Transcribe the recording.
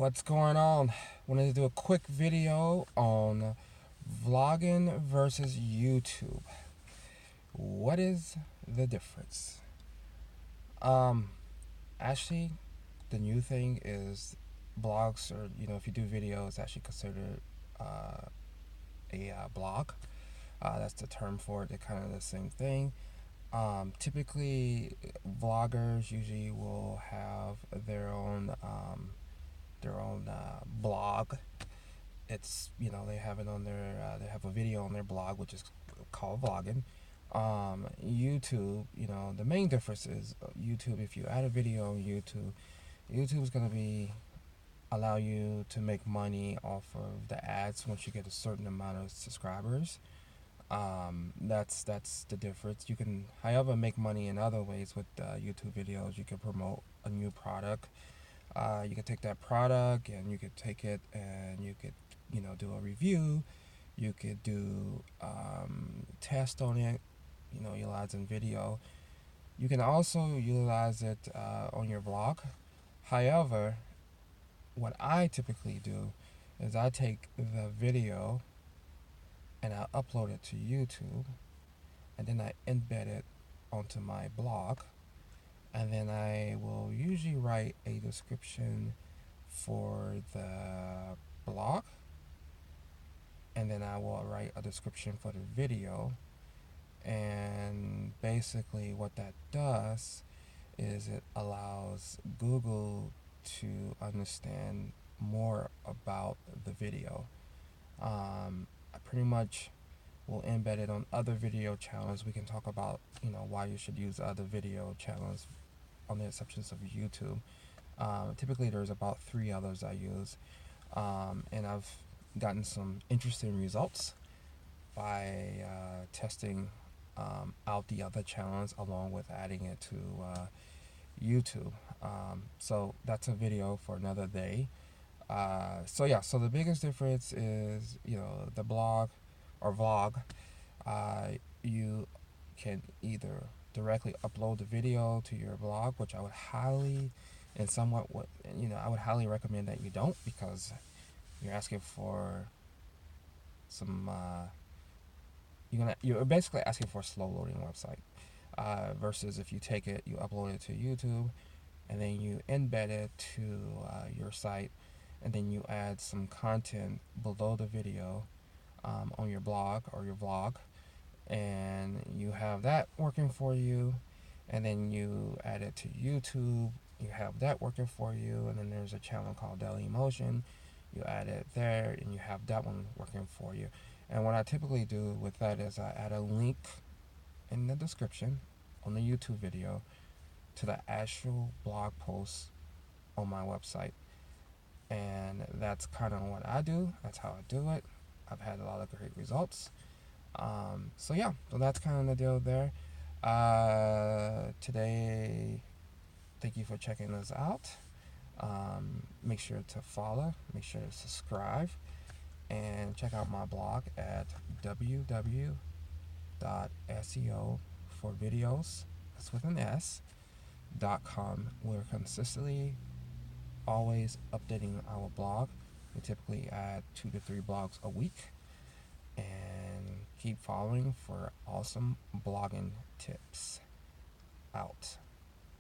What's going on? Wanted to do a quick video on vlogging versus YouTube. What is the difference? Um, Actually, the new thing is blogs, or if you do video, it's actually considered uh, a blog. That's the term for it. They're kind of the same thing. Typically, vloggers usually will have their own blog. It's they have it on their they have a video on their blog, which is called vlogging. YouTube, the main difference is YouTube. If you add a video on YouTube is going to be allow you to make money off of the ads once you get a certain amount of subscribers. That's the difference. You can, however, make money in other ways with YouTube videos. You can promote a new product. You could take that product and you could take it and you could do a review. You could do test on it, utilizing video. You can also utilize it on your blog. However, what I typically do is I take the video and I upload it to YouTube, and then I embed it onto my blog, and then I will usually write a description for the blog, and then I will write a description for the video. And basically, what that does is it allows Google to understand more about the video. I pretty much will embed it on other video channels. We can talk about why you should use other video channels on the exceptions of YouTube. Typically, there's about 3 others I use, and I've gotten some interesting results by testing out the other channels along with adding it to YouTube. So that's a video for another day. So the biggest difference is the blog or vlog. You can either directly upload the video to your blog, which I would highly and somewhat I would highly recommend that you don't, because you're asking for some you're basically asking for a slow loading website, versus if you take it, you upload it to YouTube, and then you embed it to your site, and then you add some content below the video on your blog or your vlog, and you have that working for you, and then you add it to YouTube, you have that working for you, and then there's a channel called Daily Emotion, you add it there, and you have that one working for you. And what I typically do with that is I add a link in the description on the YouTube video to the actual blog post on my website. And that's kind of what I do. That's how I do it. I've had a lot of great results. So that's kind of the deal there. Today, thank you for checking us out. Make sure to follow, make sure to subscribe, and check out my blog at www.seoforvideos, that's with an S.com. We're consistently always updating our blog. We typically add 2 to 3 blogs a week. And keep following for awesome blogging tips. Out.